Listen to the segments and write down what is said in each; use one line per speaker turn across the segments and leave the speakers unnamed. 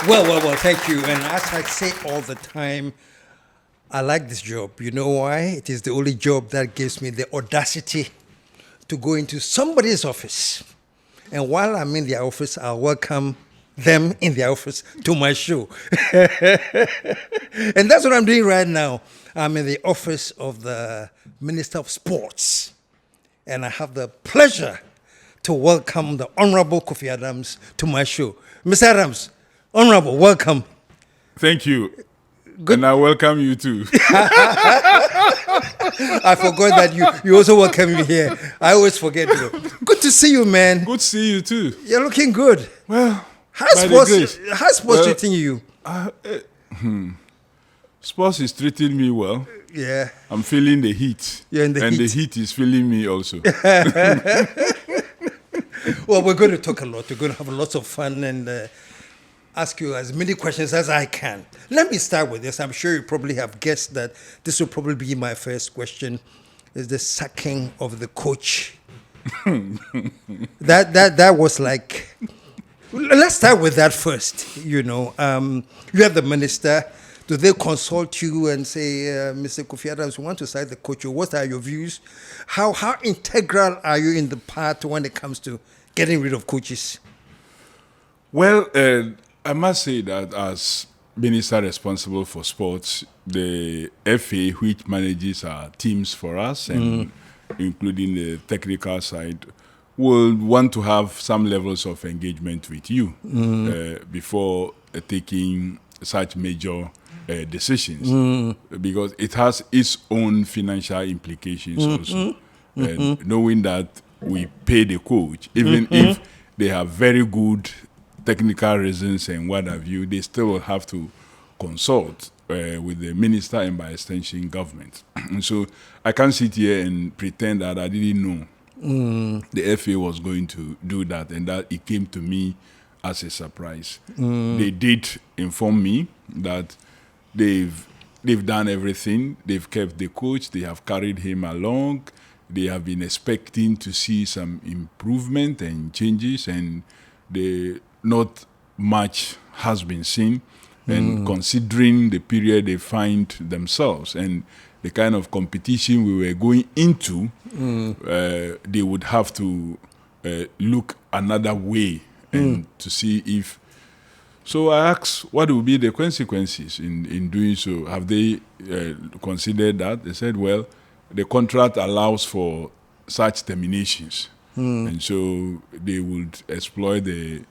Well, thank you. And as I say all the time, I like this job. You know why? It is the only job that gives me the audacity to go into somebody's office. And while I'm in their office, I'll welcome them in their office to my show. And that's what I'm doing right now. I'm in the office of the Minister of Sports. And I have the pleasure to welcome the Honorable Kofi Adams to my show. Mr. Adams, Honorable, welcome.
Thank you.
Good.
And I welcome you too.
I forgot that you also welcome me here. I always forget you. Good to see you, man.
Good to see you too.
You're looking good.
Well,
How's sports treating you?
Sports is treating me well.
Yeah.
I'm feeling the heat.
You're in the
and
heat.
the heat is feeling me also.
Well, we're going to talk a lot. We're going to have lots of fun and ask you as many questions as I can. Let me start with this. I'm sure you probably have guessed that this will probably be my first question. Is the sacking of the coach? that was like. Let's start with that first. You know, you have the minister. Do they consult you and say, Mr. Kofi Adams, we want to sack the coach? What are your views? How integral are you in the part when it comes to getting rid of coaches?
Well, I must say that as minister responsible for sports, the FA, which manages our teams for us, and including the technical side, will want to have some levels of engagement with you before taking such major decisions, because it has its own financial implications also. And knowing that we pay the coach, even if they have very good technical reasons and what have you, they still will have to consult with the minister and by extension government. And so I can't sit here and pretend that I didn't know the FA was going to do that, and that it came to me as a surprise. They did inform me that they've done everything. They've kept the coach. They have carried him along. They have been expecting to see some improvement and changes, and not much has been seen. And considering the period they find themselves and the kind of competition we were going into, they would have to look another way and to see if. So I asked, what will be the consequences in doing so? Have they considered that? They said, well, the contract allows for such terminations. And so they would exploit the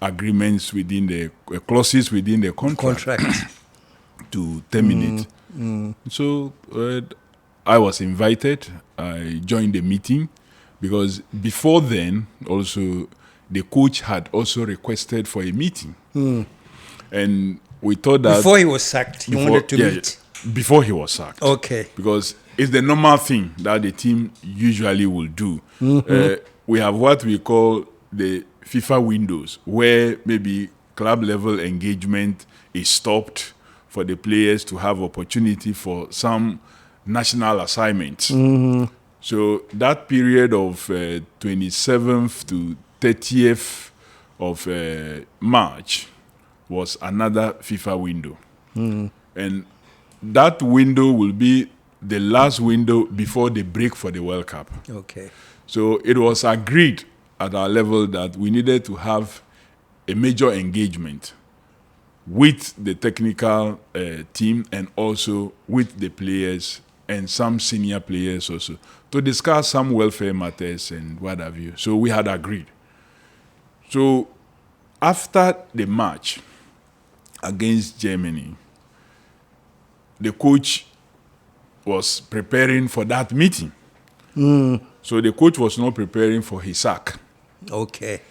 agreements within the clauses within the contract to terminate. So I was invited. I joined the meeting because before then, also the coach had also requested for a meeting, and we thought that
before he was sacked, he wanted to meet.
Before he was sacked,
okay,
because it's the normal thing that the team usually will do. We have what we call the FIFA windows, where maybe club level engagement is stopped for the players to have opportunity for some national assignments. So that period of 27th to 30th of March was another FIFA window. And that window will be the last window before the break for the World Cup.
Okay.
So it was agreed at our level that we needed to have a major engagement with the technical team and also with the players and some senior players also to discuss some welfare matters and what have you. So we had agreed. So after the match against Germany, the coach was preparing for that meeting. So the coach was not preparing for his sack.
Okay.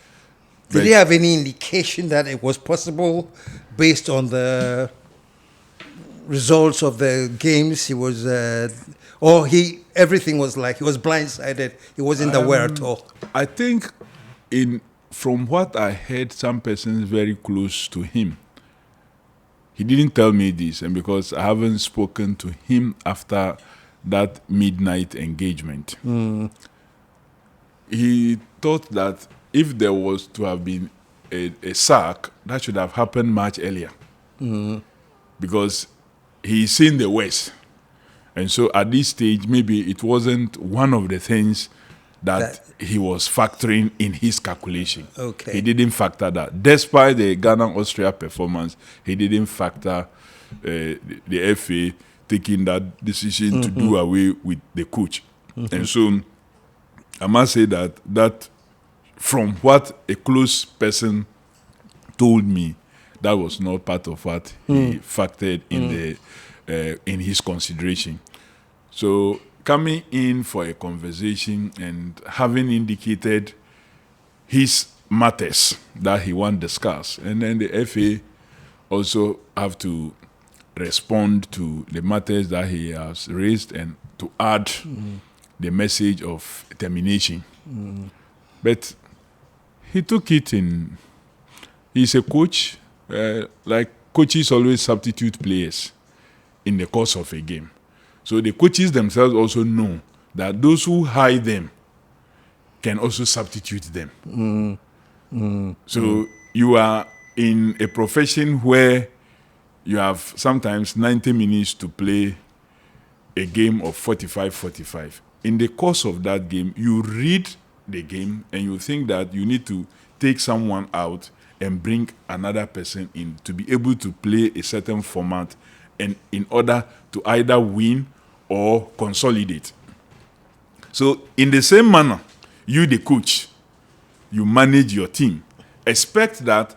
Did he have any indication that it was possible based on the results of the games? He was, everything was like, he was blindsided. He wasn't aware at all.
I think from what I heard, some persons very close to him, he didn't tell me this, and because I haven't spoken to him after that midnight engagement, he thought that if there was to have been a sack, that should have happened much earlier. Because he's seen the worst. And so at this stage, maybe it wasn't one of the things that he was factoring in his calculation.
Okay.
He didn't factor that. Despite the Ghana-Austria performance, he didn't factor the FA taking that decision to do away with the coach. And so I must say that from what a close person told me, that was not part of what he factored in his consideration. So coming in for a conversation and having indicated his matters that he want to discuss, and then the FA also have to respond to the matters that he has raised and to add the message of termination. But he took it in. He's a coach. Like coaches always substitute players in the course of a game. So the coaches themselves also know that those who hire them can also substitute them. So you are in a profession where you have sometimes 90 minutes to play a game of 45. In the course of that game, you read the game and you think that you need to take someone out and bring another person in to be able to play a certain format, and in order to either win or consolidate. So in the same manner, you the coach, you manage your team. Expect that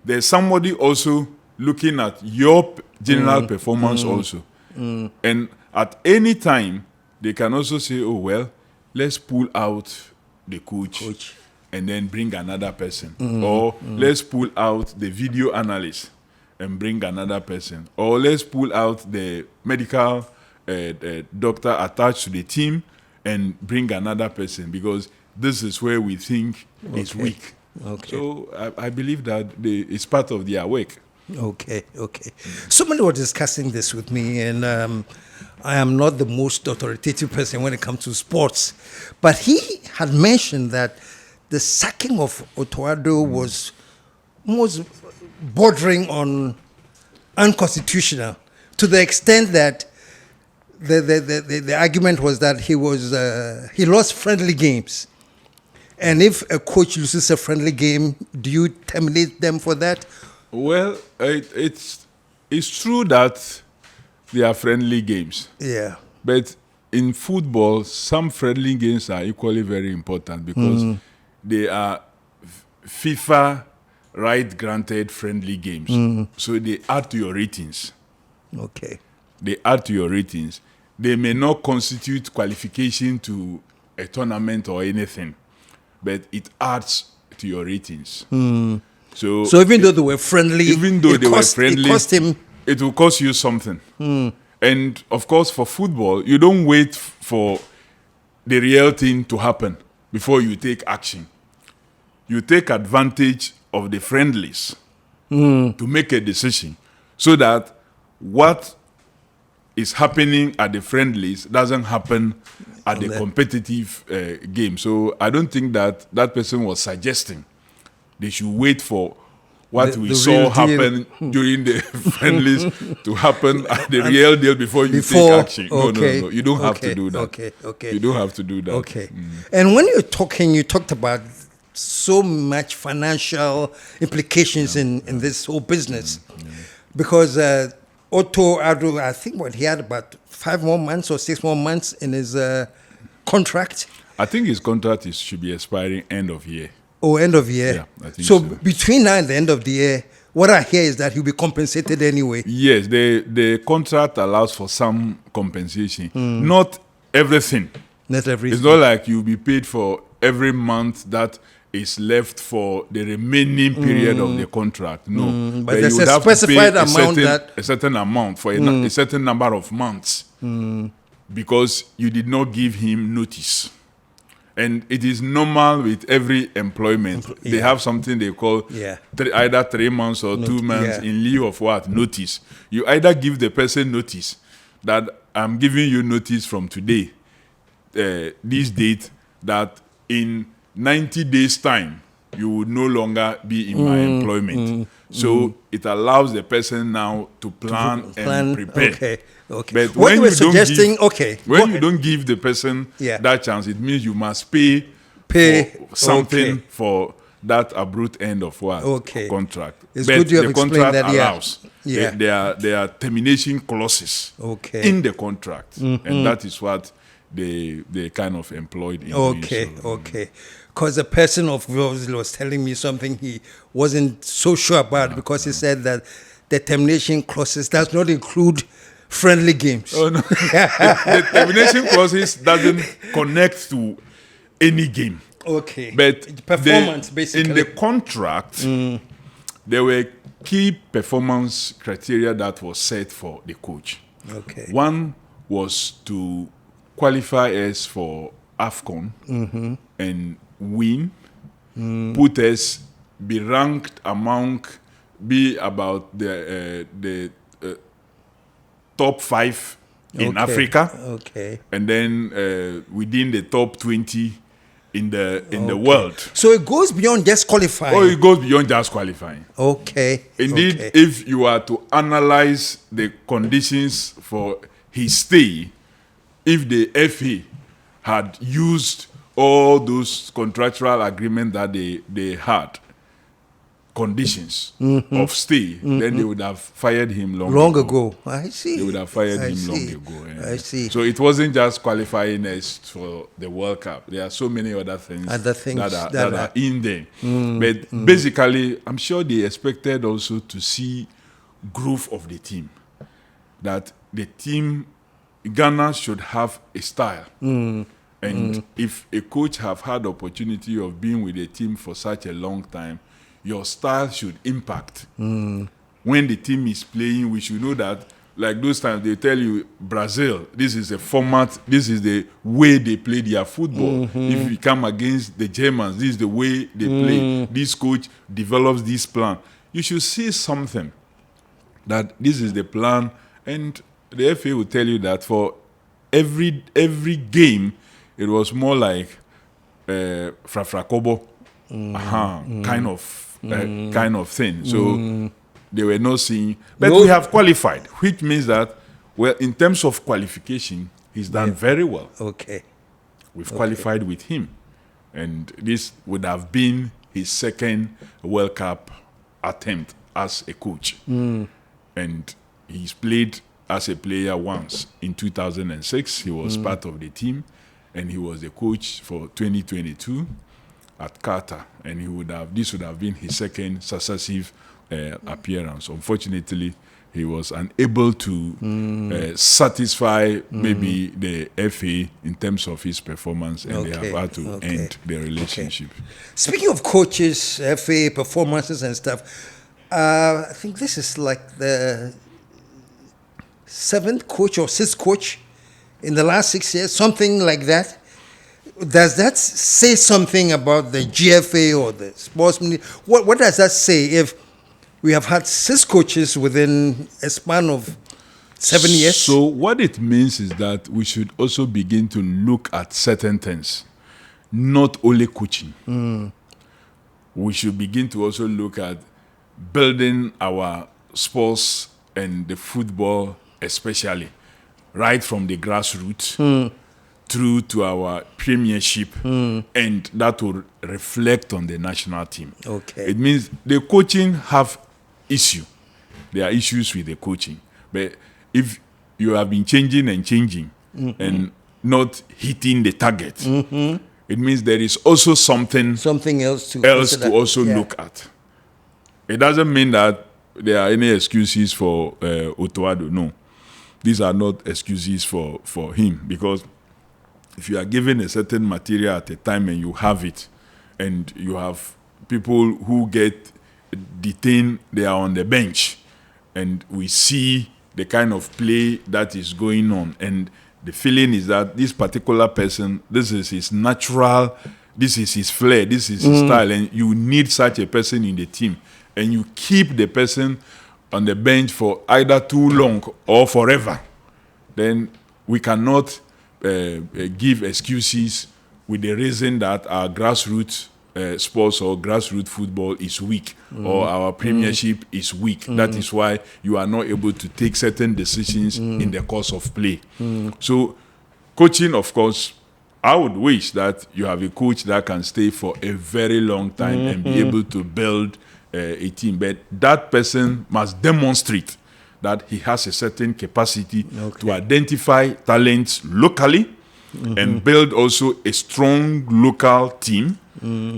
there's somebody also looking at your general performance also. And at any time, they can also say, oh, well, let's pull out the coach. And then bring another person. Or let's pull out the video analyst and bring another person. Or let's pull out the medical doctor attached to the team and bring another person, because this is where we think is weak.
Okay.
So I believe that it's part of their work.
Okay. Somebody was discussing this with me, and I am not the most authoritative person when it comes to sports, but he had mentioned that the sacking of Otto was bordering on unconstitutional, to the extent that the argument was that he lost friendly games. And if a coach loses a friendly game, do you terminate them for that?
Well, it's true that they are friendly games.
Yeah.
But in football, some friendly games are equally very important, because they are FIFA right-granted friendly games. So they add to your ratings.
Okay.
They add to your ratings. They may not constitute qualification to a tournament or anything, but it adds to your ratings. So
even though they were friendly, it cost him.
It will cost you something. And of course, for football, you don't wait for the real thing to happen before you take action. You take advantage of the friendlies to make a decision, so that what is happening at the friendlies doesn't happen at the competitive game. So I don't think that person was suggesting they should wait for what we saw happen during the friendlies to happen at the real deal before you take action. No. You don't have to do that.
Okay.
You don't have to do that.
Okay. And when you talked about so much financial implications in this whole business. Because Otto, Addo, I think he had about 5 more months or 6 more months in his contract.
I think his contract should be expiring end of year.
Oh, end of year.
Yeah, I think so.
Between now and the end of the year, what I hear is that he'll be compensated anyway.
Yes, the contract allows for some compensation. Not everything.
Not everything.
It's not like you'll be paid for every month that is left for the remaining period of the contract. No.
But there's a specified amount
a certain amount for a certain number of months, because you did not give him notice. And it is normal with every employment. They have something they call either 3 months or 2 months in lieu of what? Notice. You either give the person notice that I'm giving you notice from today, this date, that in 90 days' time, you will no longer be in my employment. So it allows the person now to plan and prepare.
Okay. Okay.
But
What
when
you were
you don't
suggesting,
give,
okay.
when
go
you
ahead.
don't give the person
Yeah.
that chance, it means you must pay for something
okay.
for that abrupt end of what
Okay.
contract.
It's
But
good you have
the
explained
contract
that, yeah.
allows.
Yeah.
There are termination clauses
Okay.
in the contract, and that is what they kind of employed in doing
Okay,
so.
okay. Because the person of yours was telling me something he wasn't so sure about because he said that the termination clauses does not include friendly games.
Oh no, the termination clauses doesn't connect to any game.
Okay.
But
Performance, basically.
in the contract, there were key performance criteria that was set for the coach.
Okay.
One was to qualify us for AFCON and win, put us, be ranked among, be about the top 5 in
Okay.
Africa,
Okay.
and then within the top 20 in the world.
So it goes beyond just qualifying.
Or it goes beyond just qualifying.
Okay.
Indeed,
Okay.
if you are to analyze the conditions for his stay, if the FA had used all those contractual agreements that they had, conditions of stay, then they would have fired him long ago.
I see.
They would have fired
I
him
see.
long ago. Yeah.
I see.
So it wasn't just qualifying us for the World Cup. There are so many other things, that are in there. But basically, I'm sure they expected also to see growth of the team. That the team, Ghana should have a style. And if a coach have had the opportunity of being with a team for such a long time, your style should impact. When the team is playing, we should know that, like those times they tell you, Brazil, this is a format, this is the way they play their football. If we come against the Germans, this is the way they play. This coach develops this plan. You should see something that this is the plan, and the FA will tell you that for every game, it was more like Frafrakobo, kind of thing. So they were not seeing. But we have qualified, which means that, well, in terms of qualification, he's done very well.
Okay.
We've qualified with him. And this would have been his second World Cup attempt as a coach. And he's played as a player once. In 2006, he was part of the team, and he was the coach for 2022 at Qatar. And this would have been his second successive appearance. Unfortunately, he was unable to satisfy maybe the FA in terms of his performance, and they have had to end the relationship.
Speaking of coaches, FA performances and stuff, I think this is like the 7th coach or 6th coach in the last 6 years, something like that. Does that say something about the GFA or the sportsman? What does that say if we have had 6 coaches within a span of 7 years?
So what it means is that we should also begin to look at certain things, not only coaching. We should begin to also look at building our sports and the football especially, right from the grassroots through to our premiership, and that will reflect on the national team.
Okay.
It means the coaching have issue. There are issues with the coaching. But if you have been changing and not hitting the target, it means there is also something
else to
look at. It doesn't mean that there are any excuses for Otto. No. These are not excuses for him, because if you are given a certain material at a time and you have it, and you have people who get detained, they are on the bench, and we see the kind of play that is going on, and the feeling is that this particular person, this is his natural, this is his flair, this is his style, and you need such a person in the team, and you keep the person on the bench for either too long or forever, then we cannot give excuses with the reason that our grassroots sports or grassroots football is weak, or our premiership is weak. That is why you are not able to take certain decisions in the course of play. So coaching, of course, I would wish that you have a coach that can stay for a very long time and be able to build a team. But that person must demonstrate that he has a certain capacity to identify talents locally and build also a strong local team,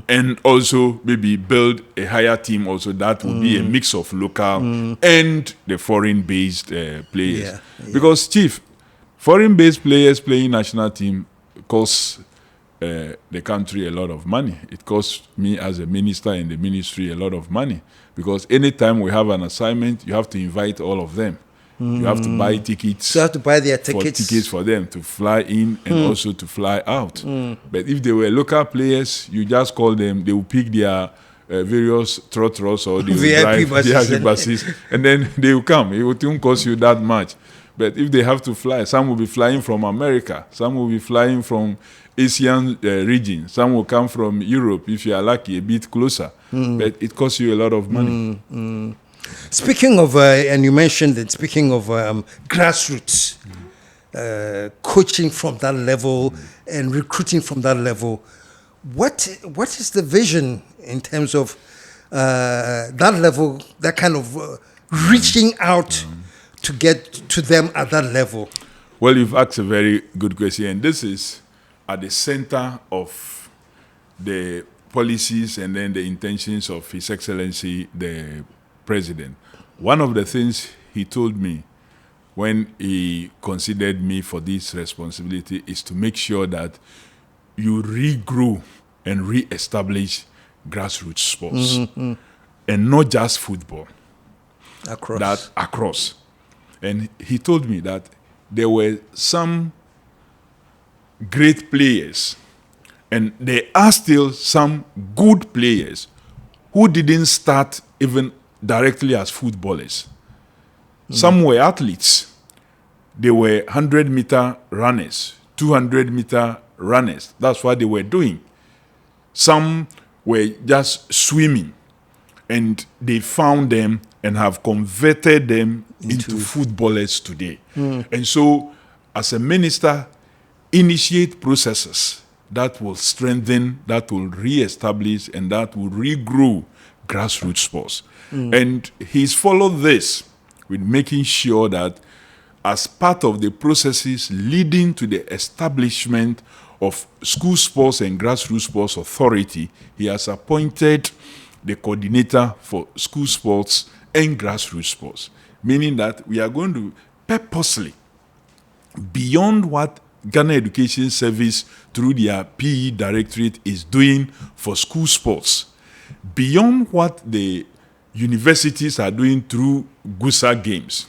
and also maybe build a higher team also that will be a mix of local and the foreign-based players. Because, Chief, foreign-based players playing national team costs the country a lot of money. It costs me as a minister in the ministry a lot of money, because anytime we have an assignment, you have to invite all of them. You have to buy tickets.
So you have to buy their tickets
for them to fly in and also to fly out. But if they were local players, you just call them. They will pick their various trotros or they will
VIP
drive VIP buses, and then they will come. It won't cost you that much. But if they have to fly, some will be flying from America, some will be flying from Asian region, some will come from Europe, if you are lucky, a bit closer. But it costs you a lot of money.
Speaking of, and you mentioned it, speaking of grassroots, coaching from that level and recruiting from that level, what is the vision in terms of that level, that kind of reaching out to get to them at that level?
Well, you've asked a very good question, and this is at the center of the policies and then the intentions of His Excellency, the President. One of the things he told me when he considered me for this responsibility is to make sure that you regrow and re-establish grassroots sports, and not just football. Across. And he told me that there were some great players, and there are still some good players who didn't start even directly as footballers. Some were athletes. They were 100-meter runners, 200-meter runners. That's what they were doing. Some were just swimming, and they found them and have converted them into footballers today. And so, as a minister, initiate processes that will strengthen, that will re-establish, and that will regrow grassroots sports. And he's followed this with making sure that as part of the processes leading to the establishment of school sports and grassroots sports authority, he has appointed the coordinator for school sports and grassroots sports, meaning that we are going to purposely, beyond what Ghana Education Service through their PE Directorate is doing for school sports, beyond what the universities are doing through GUSA Games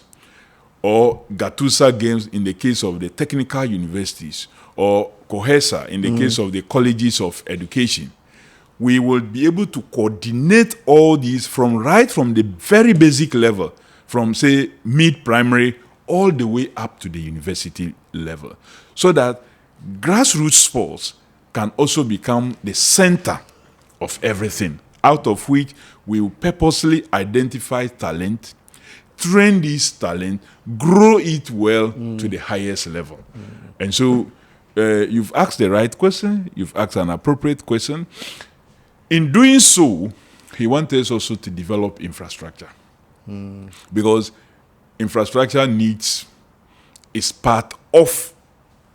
or GATUSA Games in the case of the technical universities, or COHESA in the case of the colleges of education, we will be able to coordinate all these from the very basic level, from, say, mid-primary all the way up to the university level, so that grassroots sports can also become the center of everything, out of which we will purposely identify talent, train this talent, grow it well to the highest level. And so you've asked the right question, you've asked an appropriate question. In doing so, he wanted us also to develop infrastructure. Because infrastructure needs is part of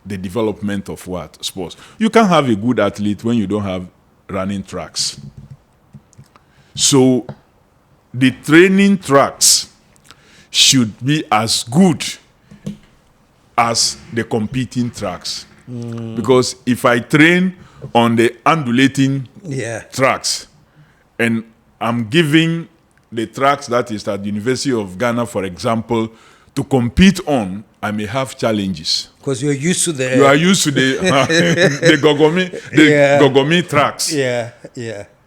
the development of what? Sports. You can't have a good athlete when you don't have running tracks. So the training tracks should be as good as the competing tracks. Because if I train on the undulating tracks, and I'm giving the tracks that is at the University of Ghana, for example, to compete on, I may have challenges.
Because you're used to the...
You are used to the Gogomi tracks.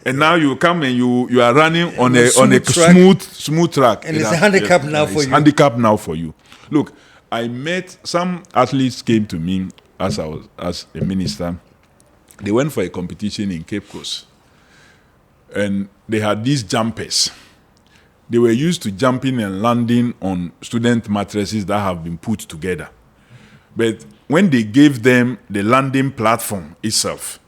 And now you come and you are running on a smooth track.
And it's a handicap now for you.
It's handicap now for you. Look, I met some athletes came to me as a minister. They went for a competition in Cape Coast. and they had these jumpers. They were used to jumping and landing on student mattresses that have been put together. But when they gave them the landing platform itself,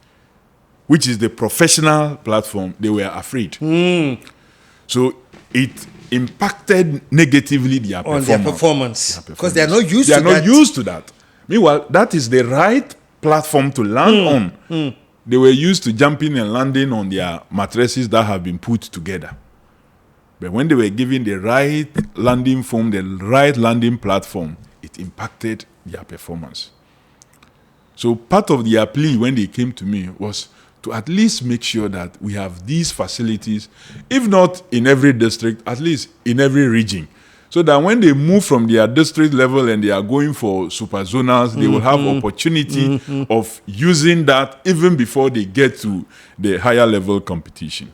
which is the professional platform, they were afraid. So it impacted negatively their
On
performance.
their performance. Because they are not used
They
to
are not
that.
used to that. Meanwhile, that is the right platform to land on. They were used to jumping and landing on their mattresses that have been put together. But when they were given the right landing foam, the right landing platform, it impacted their performance. So part of their plea when they came to me was to at least make sure that we have these facilities, if not in every district, at least in every region. So that when they move from their district level and they are going for super zonals, they will have opportunity of using that even before they get to the higher level competition.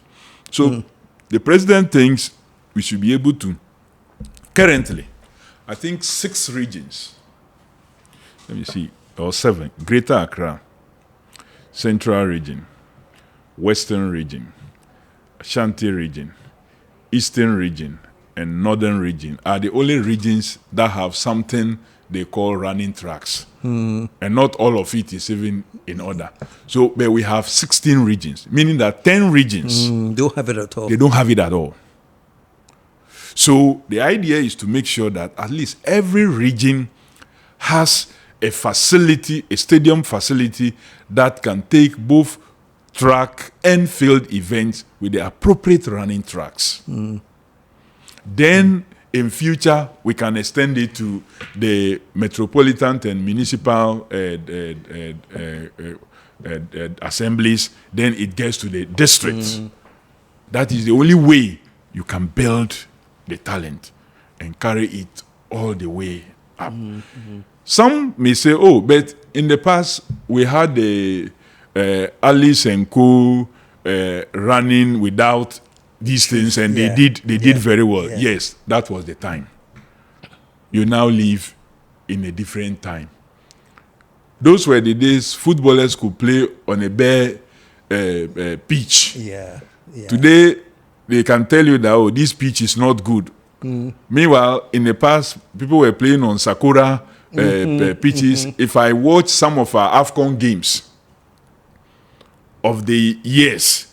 So the president thinks we should be able to, currently, I think 6 regions, let me see, or 7, Greater Accra, Central Region, Western Region, Ashanti Region, Eastern Region, and Northern Region are the only regions that have something they call running tracks. And not all of it is even in order. So, but we have 16 regions, meaning that 10 regions,
Don't have it at all.
they don't have it at all. So the idea is to make sure that at least every region has a facility, a stadium facility that can take both track and field events with the appropriate running tracks. Then in future, we can extend it to the metropolitan and municipal assemblies. Then it gets to the districts. That is the only way you can build the talent and carry it all the way up. Some may say, oh, but in the past, we had the Alice and Co. Running without these things, and they did very well.
Yeah.
Yes, that was the time. You now live in a different time. Those were the days footballers could play on a bare pitch.
Yeah.
Today, they can tell you that, oh, this pitch is not good. Meanwhile, in the past, people were playing on Sakura pitches. If I watch some of our AFCON games of the years,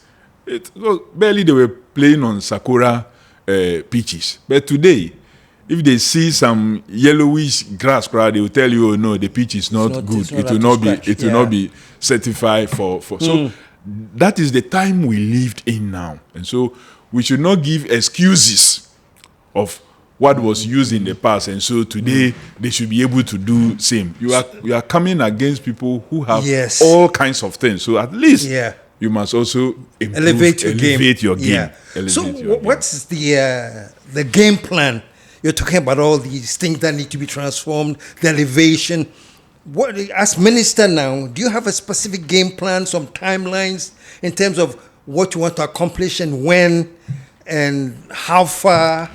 barely they were playing on Sakura pitches. But today, if they see some yellowish grass, they will tell you, oh no, the pitch is not good. It will not be certified for. So that is the time we lived in now. And so we should not give excuses of what was used in the past, and so today they should be able to do same. You are coming against people who have all kinds of things. So at least you must also elevate your game.
Yeah. So what's the game plan? You're talking about all these things that need to be transformed, the elevation. What, as minister now, do you have a specific game plan, some timelines in terms of what you want to accomplish and when and how far,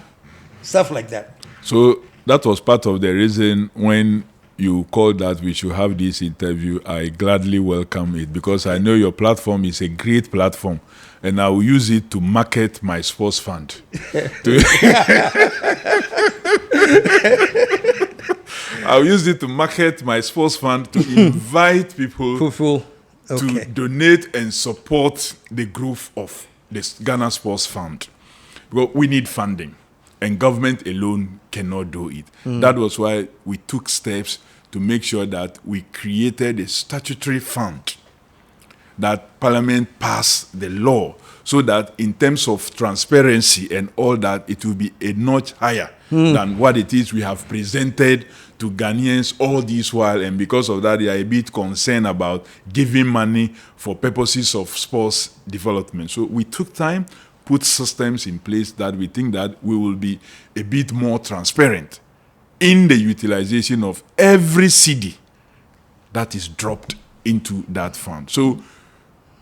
stuff like that?
So that was part of the reason when you called that we should have this interview. I gladly welcome it because I know your platform is a great platform, and I will use it to market my sports fund. I'll use it to market my sports fund, to invite people to donate and support the growth of the Ghana Sports Fund. Because we need funding, and government alone cannot do it. That was why we took steps to make sure that we created a statutory fund, that Parliament passed the law, so that in terms of transparency and all that, it will be a notch higher than what it is we have presented to Ghanaians all this while. And because of that, they are a bit concerned about giving money for purposes of sports development. So we took time, put systems in place that we think that we will be a bit more transparent in the utilization of every cedi that is dropped into that fund. So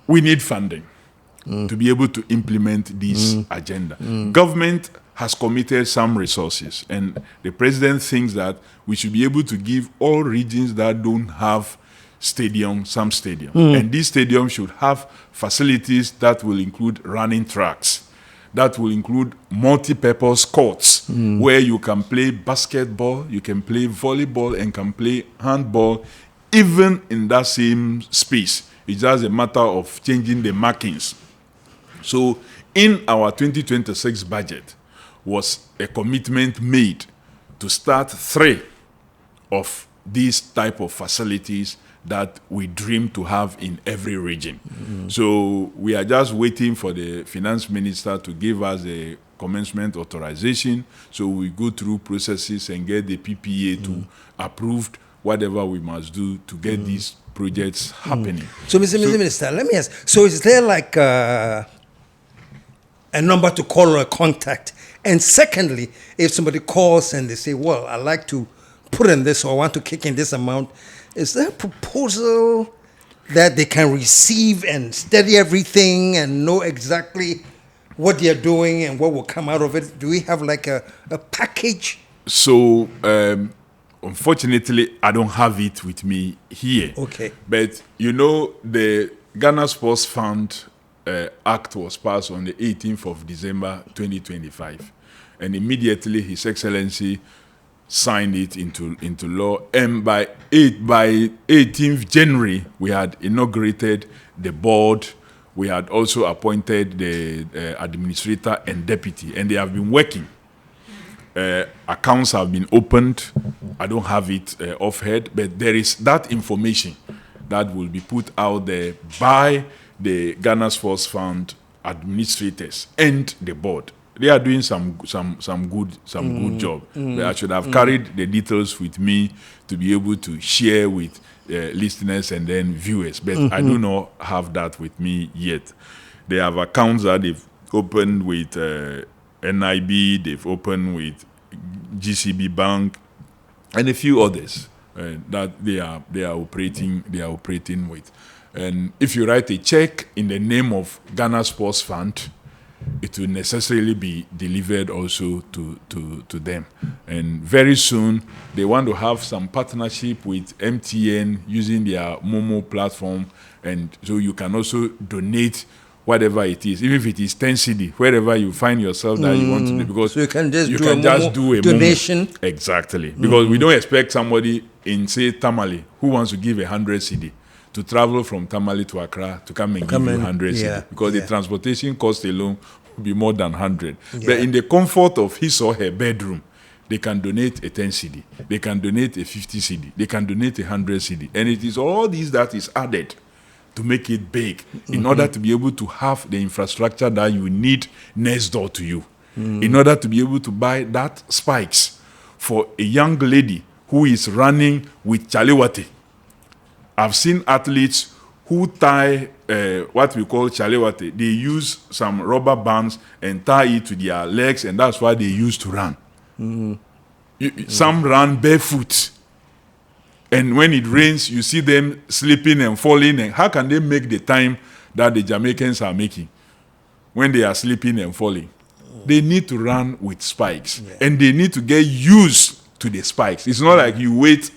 we need funding to be able to implement this agenda. Government has committed some resources, and the president thinks that we should be able to give all regions that don't have some stadium. And these stadiums should have facilities that will include running tracks, that will include multi-purpose courts where you can play basketball, you can play volleyball, and can play handball, even in that same space. It's just a matter of changing the markings. So in our 2026 budget was a commitment made to start 3 of these type of facilities that we dream to have in every region. So we are just waiting for the finance minister to give us a commencement authorization, so we go through processes and get the PPA to approve whatever we must do to get these projects happening.
So, Mr. Minister, let me ask, so is there like a number to call or a contact? And secondly, if somebody calls and they say, well, I'd like to put in this or I want to kick in this amount, is there a proposal that they can receive and study everything and know exactly what they're doing and what will come out of it? Do we have like a package?
So, unfortunately, I don't have it with me here.
Okay.
But, the Ghana Sports Fund Act was passed on the 18th of December 2025. And immediately, His Excellency signed it into law. And by 18th January, we had inaugurated the board. We had also appointed the administrator and deputy, and they have been working. Accounts have been opened. I don't have it offhand, but there is that information that will be put out there by the Ghana Sports Fund administrators and the board. They are doing some good job. But I should have carried the details with me to be able to share with listeners and then viewers. But I do not have that with me yet. They have accounts that they've opened with NIB, they've opened with GCB Bank, and a few others that they are operating with. And if you write a check in the name of Ghana Sports Fund, it will necessarily be delivered also to them. And very soon, they want to have some partnership with MTN using their Momo platform. And so you can also donate whatever it is, even if it is 10 CD, wherever you find yourself that you want to do. Because
so you can just do a
donation. Momo. Exactly. Because we don't expect somebody in, say, Tamale, who wants to give 100 CD, to travel from Tamale to Accra to come and give you 100 CD, because the transportation cost alone will be more than 100. But in the comfort of his or her bedroom, they can donate a 10 CD, they can donate a 50 CD, they can donate a 100 CD. And it is all these that is added to make it big in order to be able to have the infrastructure that you need next door to you, in order to be able to buy that spikes for a young lady who is running with Chalewate. I've seen athletes who tie what we call Chalewate. They use some rubber bands and tie it to their legs, and that's why they used to run. Some run barefoot. And when it rains, you see them slipping and falling. And how can they make the time that the Jamaicans are making when they are slipping and falling? They need to run with spikes. And they need to get used to the spikes. It's not like you wait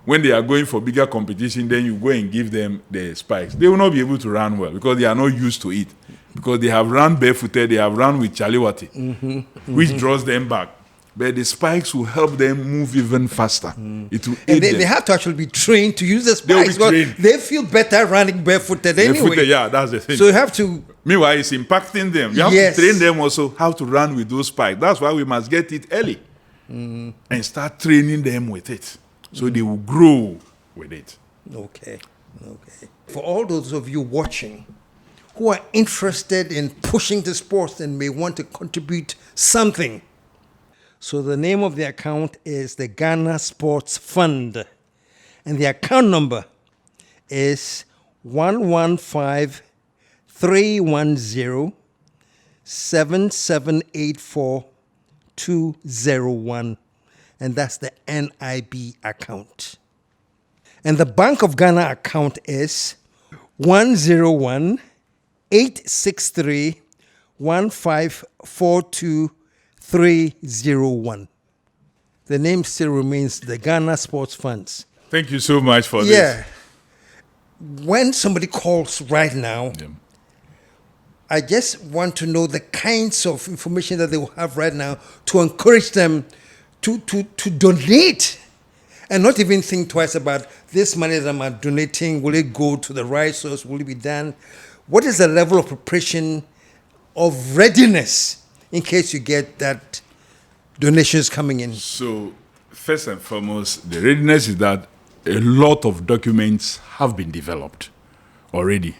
when they are going for bigger competition, then you go and give them the spikes. They will not be able to run well because they are not used to it. Because they have run barefooted, they have run with Chalewate, which draws them back. But the spikes will help them move even faster. It will aid them.
They have to actually be trained to use the
They will
spikes.
be trained.
They feel better running barefooted anyway.
Barefooted, yeah, that's the thing.
So you have to...
Meanwhile, it's impacting them. You have to train them also how to run with those spikes. That's why we must get it early and start training them with it. So they will grow with it.
Okay. For all those of you watching who are interested in pushing the sports and may want to contribute something, so the name of the account is the Ghana Sports Fund. And the account number is 115-310-7784-201. And that's the NIB account. And the Bank of Ghana account is 101-863-1542-301. The name still remains the Ghana Sports Funds.
Thank you so much for this.
Yeah. when somebody calls right now,
Yeah.
I just want to know the kinds of information that they will have right now to encourage them to donate and not even think twice about this money that I'm donating. Will it go to the right source? Will it be done? What is the level of preparation, of readiness, in case you get that donations coming in?
So, first and foremost, the readiness is that a lot of documents have been developed already.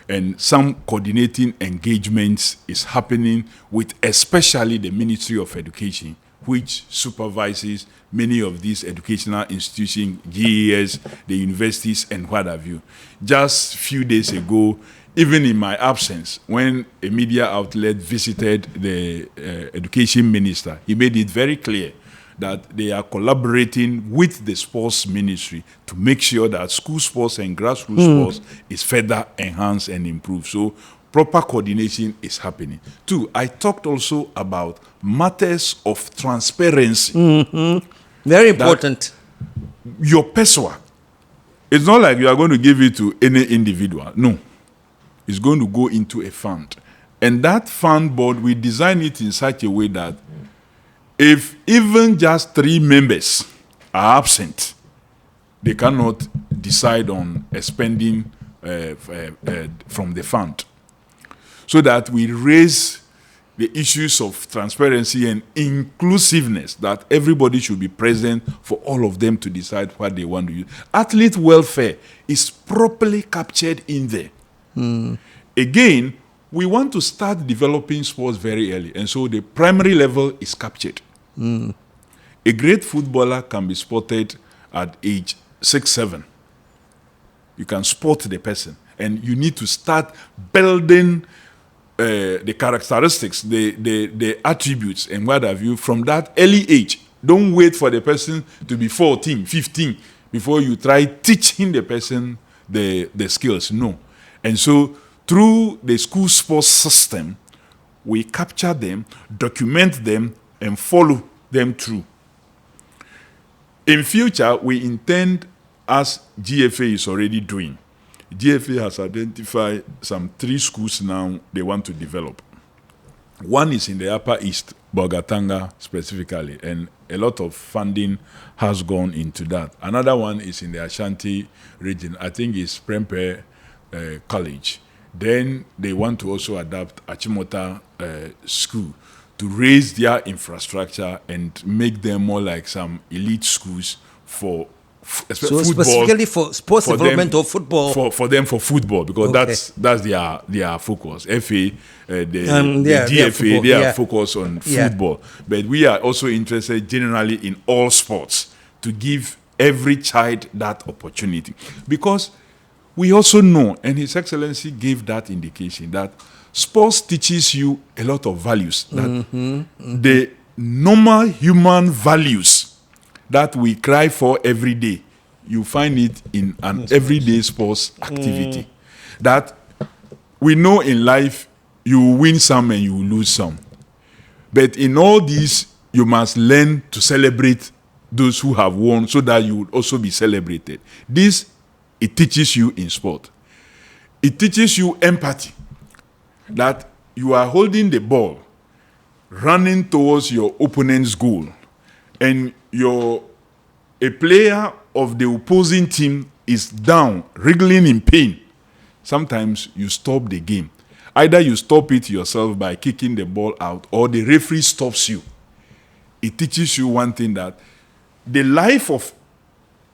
And some coordinating engagements is happening with especially the Ministry of Education, which supervises many of these educational institutions, GES, the universities, and what have you. Just a few days ago, even in my absence, when a media outlet visited the education minister, he made it very clear that they are collaborating with the sports ministry to make sure that school sports and grassroots sports is further enhanced and improved. So proper coordination is happening. Two, I talked also about matters of transparency.
Very important.
Your PESWA, it's not like you are going to give it to any individual. No. It's going to go into a fund. And that fund board, we design it in such a way that if even just 3 members are absent, they cannot decide on spending from the fund. So that we raise the issues of transparency and inclusiveness, that everybody should be present for all of them to decide what they want to use. Athlete welfare is properly captured in there. Again, we want to start developing sports very early, and so the primary level is captured. A great footballer can be spotted at age 6, 7. You can spot the person, and you need to start building the characteristics, the attributes, and what have you from that early age. Don't wait for the person to be 14, 15 before you try teaching the person the skills. No. And so through the school sports system, we capture them, document them, and follow them through. In future, we intend, as GFA is already doing, GFA has identified some 3 schools now they want to develop. One is in the Upper East, Bogatanga specifically, and a lot of funding has gone into that. Another one is in the Ashanti region, I think it's Prempeh College. Then they want to also adapt Achimota School to raise their infrastructure and make them more like some elite schools for
so football, specifically for sports for development
them,
or football?
For them, for football, because that's their focus. FA, the DFA, they are focused on football. But we are also interested generally in all sports to give every child that opportunity. Because we also know, and His Excellency gave that indication, that sports teaches you a lot of values. That the normal human values that we cry for every day, you find it in an everyday sports activity. That we know in life, you win some and you lose some. But in all these, you must learn to celebrate those who have won so that you will also be celebrated. This, it teaches you in sport. It teaches you empathy. That you are holding the ball, running towards your opponent's goal, and a player of the opposing team is down, wriggling in pain. Sometimes you stop the game. Either you stop it yourself by kicking the ball out, or the referee stops you. It teaches you one thing, that the life of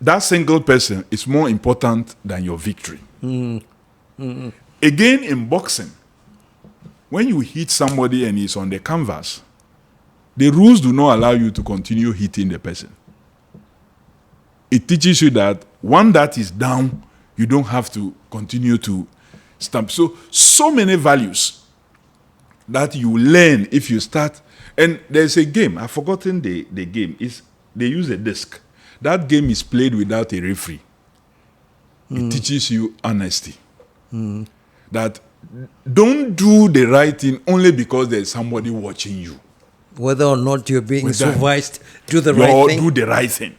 that single person is more important than your victory. Again, in boxing, when you hit somebody and he's on the canvas, the rules do not allow you to continue hitting the person. It teaches you that one that is down, you don't have to continue to stamp. So many values that you learn if you start. And there's a game, I've forgotten the game. They use a disc. That game is played without a referee. It teaches you honesty. That don't do the right thing only because there's somebody watching you.
Whether or not you're being supervised, do the right thing.
Do the right thing.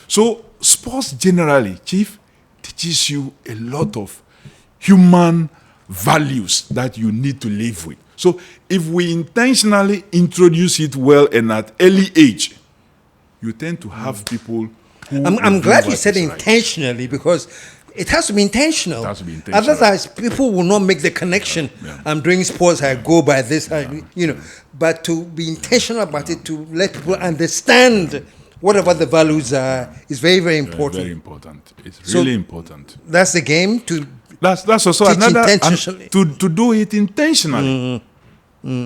So sports generally, Chief, teaches you a lot of human values that you need to live with. So if we intentionally introduce it well and at early age, you tend to have people who...
I'm glad you said
right.
intentionally, because it has to be intentional.
It has to be intentional.
Otherwise, people will not make the connection.
Yeah.
I'm doing sports, I go by this, But to be intentional about it, to let people understand whatever the values are, is very, very important.
Very important. It's really important.
That's the game, to
That's also
teach
another
intentionally.
to do it intentionally.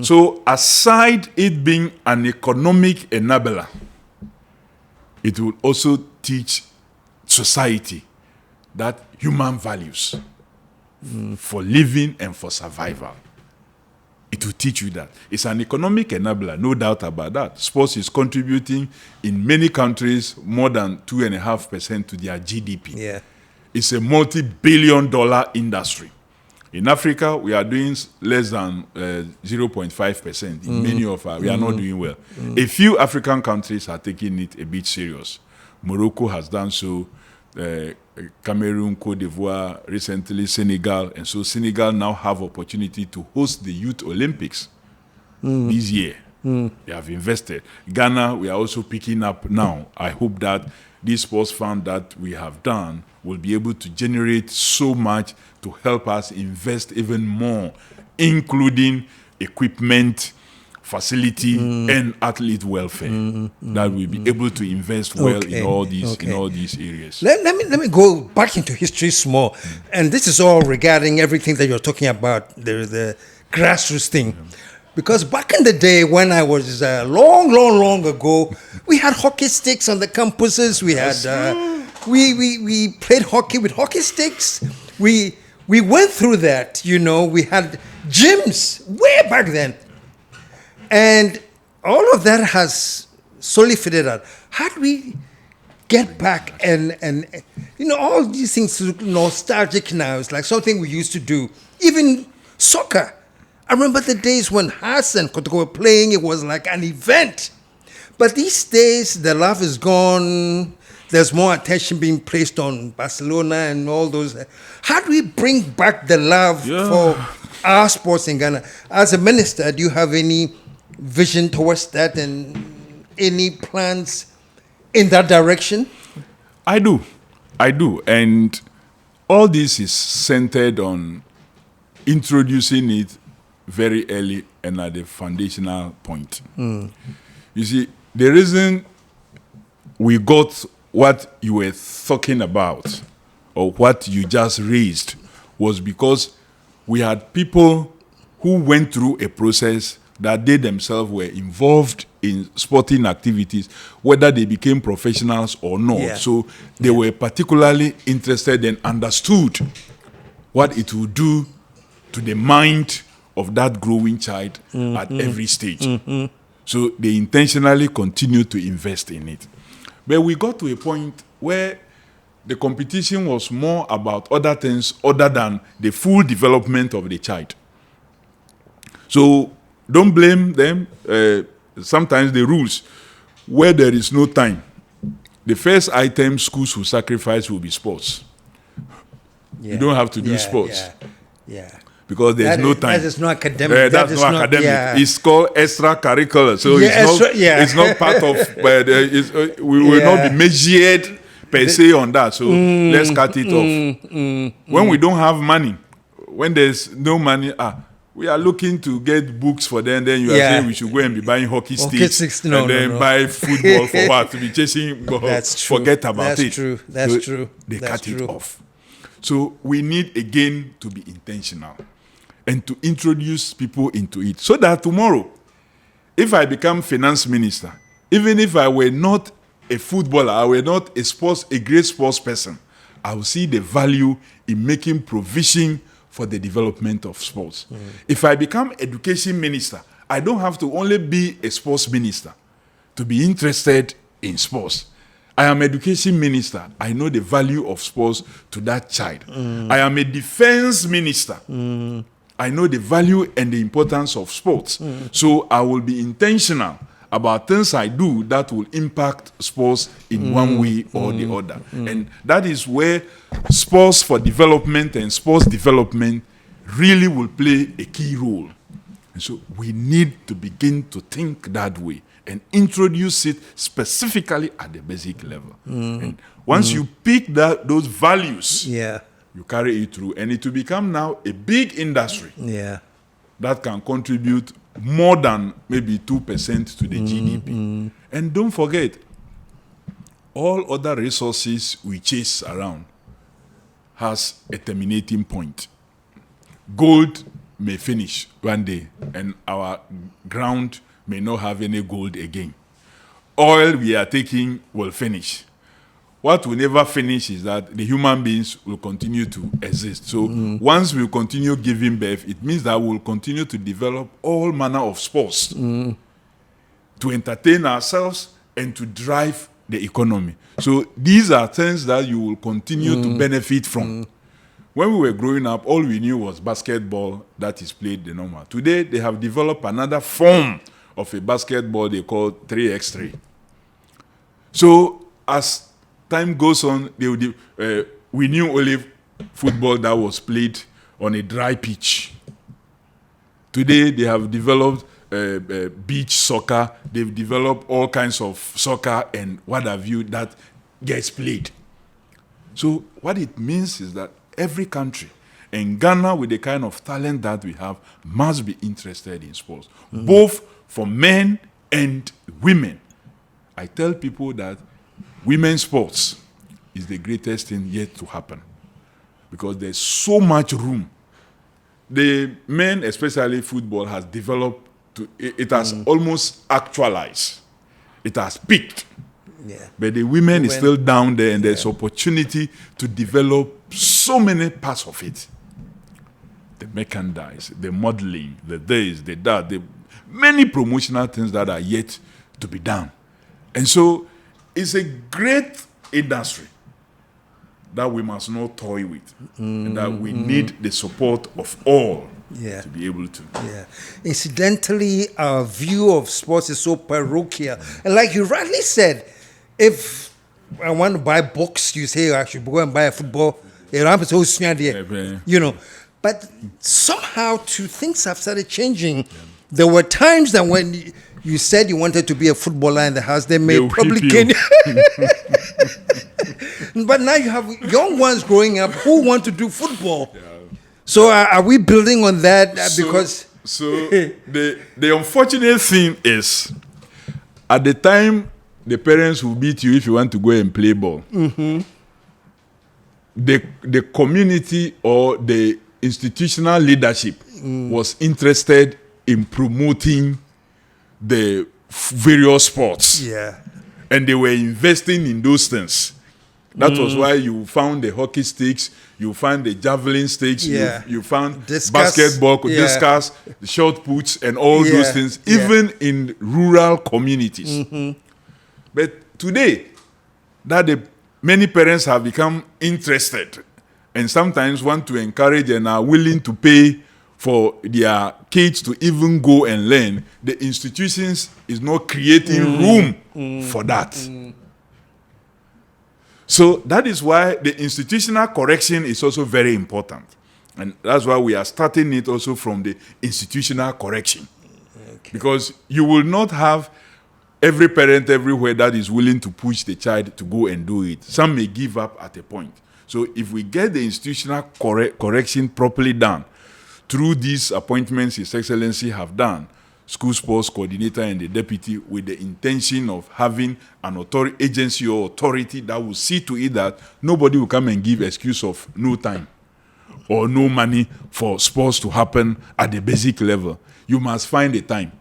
So aside it being an economic enabler, it will also teach society that human values for living and for survival. It will teach you that. It's an economic enabler, no doubt about that. Sports is contributing in many countries more than 2.5% to their GDP.
Yeah.
It's a multi-billion-dollar industry. In Africa, we are doing less than 0.5%. In many of our, we are not doing well. A few African countries are taking it a bit serious. Morocco has done so. Cameroon, Cote d'Ivoire, recently Senegal, and so Senegal now have opportunity to host the Youth Olympics this year. They have invested. Ghana, we are also picking up now. I hope that this sports fund that we have done will be able to generate so much to help us invest even more, including equipment, facility, and athlete welfare. That we'll be able to invest well in all these areas.
Let me go back into history small. And this is all regarding everything that you're talking about, the grassroots thing. Because back in the day when I was long ago, we had hockey sticks on the campuses. We had we played hockey with hockey sticks. We went through that, we had gyms way back then. And all of that has slowly faded out. How do we get back and all these things look nostalgic now? It's like something we used to do. Even soccer. I remember the days when Haas and Kotoko were playing, it was like an event. But these days, the love is gone. There's more attention being placed on Barcelona and all those. How do we bring back the love for our sports in Ghana? As a minister, do you have any vision towards that and any plans in that direction?
I do. And all this is centered on introducing it very early and at the foundational point. You see, the reason we got what you were talking about or what you just raised was because we had people who went through a process that they themselves were involved in sporting activities, whether they became professionals or not.
Yeah.
So they were particularly interested and understood what it would do to the mind of that growing child at every stage. So they intentionally continued to invest in it. But we got to a point where the competition was more about other things other than the full development of the child. So don't blame them. Sometimes the rules, where there is no time, the first item schools will sacrifice will be sports.
Yeah.
You don't have to do sports.
Yeah.
Because there's no time.
That is not academic.
That's not academic.
Yeah.
It's called extracurricular. So it's not part of. We will not be measured per se on that. So let's cut it off. When we don't have money, when there's no money, we are looking to get books for them. Then you are saying we should go and be buying hockey sticks and then buy football for what? To be chasing ball. That's true. Forget about it.
That's true.
They cut it off. So we need again to be intentional and to introduce people into it so that tomorrow, if I become finance minister, even if I were not a footballer, I were not a great sports person, I will see the value in making provision for the development of sports. If I become education minister, I don't have to only be a sports minister to be interested in sports. I am education minister. I know the value of sports to that child. I am a defense minister. I know the value and the importance of sports. So I will be intentional about things I do that will impact sports in one way or the other. And that is where sports for development and sports development really will play a key role. And so we need to begin to think that way and introduce it specifically at the basic level. And once you pick those values, you carry it through, and it will become now a big industry that can contribute more than maybe 2% to the GDP. And don't forget, all other resources we chase around has a terminating point. Gold may finish one day, and our ground may not have any gold again. Oil we are taking will finish. What will never finish is that the human beings will continue to exist. So once we continue giving birth, it means that we will continue to develop all manner of sports to entertain ourselves and to drive the economy. So these are things that you will continue to benefit from. When we were growing up, all we knew was basketball that is played the normal. Today, they have developed another form of a basketball they call 3x3. So as time goes on, we knew only football that was played on a dry pitch. Today, they have developed beach soccer. They've developed all kinds of soccer and what have you that gets played. So what it means is that every country, and Ghana, with the kind of talent that we have, must be interested in sports, both for men and women. I tell people that women's sports is the greatest thing yet to happen because there's so much room. The men, especially football, has developed it has almost actualized. It has peaked. But the women is still down there, and there's opportunity to develop so many parts of it. The merchandise, the modeling, the this, the that, the many promotional things that are yet to be done. And so it's a great industry that we must not toy with, and that we need the support of all to be able to.
Incidentally, our view of sports is so parochial. And like you rightly said, if I want to buy books, you say I should go and buy a football. You know, but somehow things have started changing. There were times that when you said you wanted to be a footballer in the house, they may probably get But now you have young ones growing up who want to do football. So are we building on that? Because
the unfortunate thing is, at the time, the parents will beat you if you want to go and play ball. The community or the institutional leadership was interested in promoting the various sports. And they were investing in those things. That was why you found the hockey sticks, you found the javelin sticks, you found basketball, discus, the shot puts, and all those things, even in rural communities. But today, many parents have become interested and sometimes want to encourage and are willing to pay for their kids to even go and learn. The institutions is not creating room for that. So that is why the institutional correction is also very important. And that's why we are starting it also from the institutional correction. Because you will not have every parent everywhere that is willing to push the child to go and do it. Some may give up at a point. So if we get the institutional correction properly done through these appointments His Excellency have done, school sports coordinator and the deputy, with the intention of having an agency or authority that will see to it that nobody will come and give excuse of no time or no money for sports to happen at the basic level. You must find a time.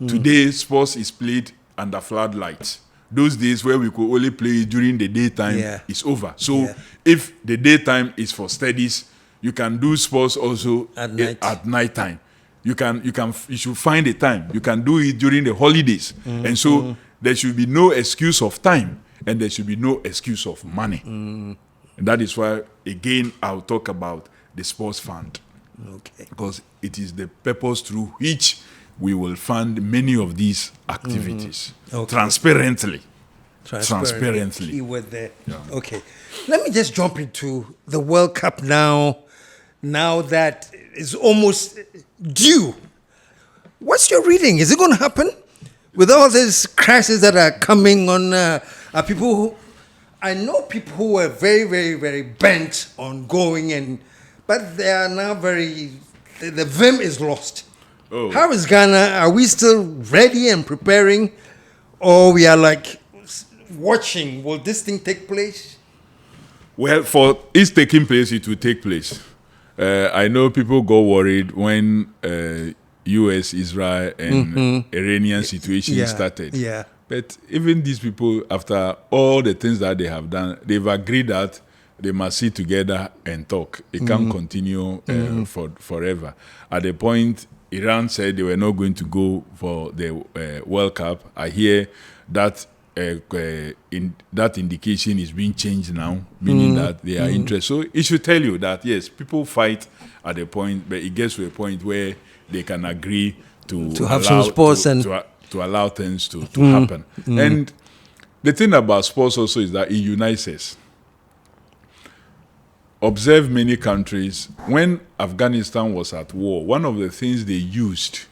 Today, sports is played under floodlights. Those days where we could only play during the daytime is over. So if the daytime is for studies, you can do sports also at night time. You should find a time. You can do it during the holidays. And so there should be no excuse of time, and there should be no excuse of money. And that is why, again, I'll talk about the sports fund. Because it is the purpose through which we will fund many of these activities
Okay.
transparently.
Key word there.
Yeah.
Okay. Let me just jump into the World Cup now. Now that it's almost due. What's your reading? Is it going to happen? With all these crashes that are coming on, are people who... I know people who were very, very, very bent on going, but they are now very... The vim is lost.
Oh.
How is Ghana? Are we still ready and preparing? Or we are like watching? Will this thing take place?
Well, for it's taking place, it will take place. I know people got worried when U.S., Israel, and Iranian situation started.
Yeah.
But even these people, after all the things that they have done, they've agreed that they must sit together and talk. It can't continue forever. At the point, Iran said they were not going to go for the World Cup. I hear that that indication is being changed now, meaning that they are interested. So it should tell you that, yes, people fight at a point, but it gets to a point where they can agree to
have some sports
to allow things to happen. And the thing about sports also is that it unites us. Observe many countries. When Afghanistan was at war, one of the things they used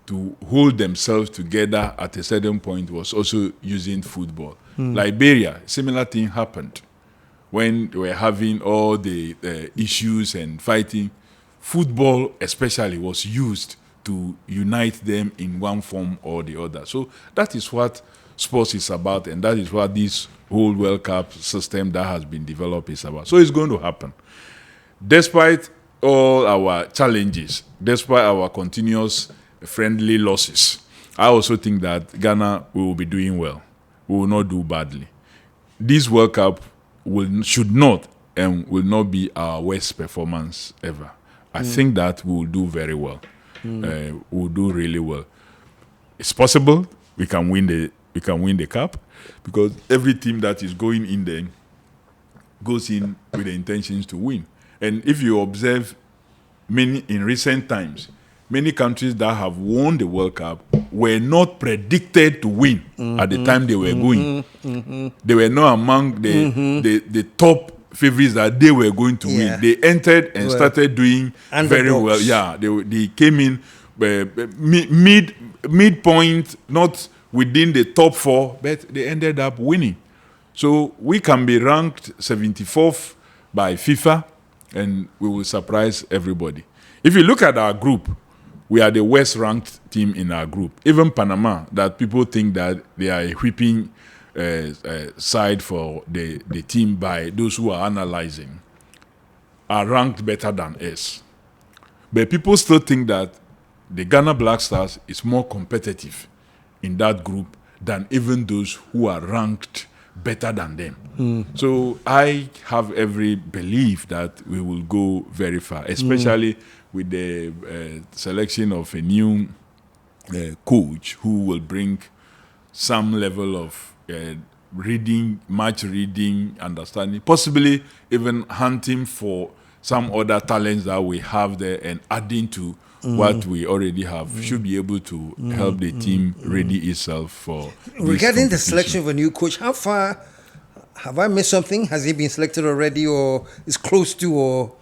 to hold themselves together at a certain point was also using football. Liberia, similar thing happened. When they were having all the issues and fighting, football especially was used to unite them in one form or the other. So that is what sports is about, and that is what this whole World Cup system that has been developed is about. So it's going to happen. Despite all our challenges, despite our continuous friendly losses, I also think that Ghana will be doing well. We will not do badly. This World Cup should not and will not be our worst performance ever. I think that we will do very well. We will do really well. It's possible we can win the cup, because every team that is going in there goes in with the intentions to win. And if you observe in recent times, many countries that have won the World Cup were not predicted to win at the time they were going. They were not among the top favorites that they were going to win. They entered and started doing very well. Yeah, they came in midpoint, not within the top four, but they ended up winning. So we can be ranked 74th by FIFA, and we will surprise everybody. If you look at our group, we are the worst ranked team in our group. Even Panama, that people think that they are a whipping side for the team by those who are analyzing, are ranked better than us. But people still think that the Ghana Black Stars is more competitive in that group than even those who are ranked better than them. So I have every belief that we will go very far, especially with the selection of a new coach who will bring some level of match reading, understanding, possibly even hunting for some other talents that we have there and adding to what we already have, should be able to help the team ready itself for
regarding the selection of a new coach. How far have I missed something? Has he been selected already, or is close to, or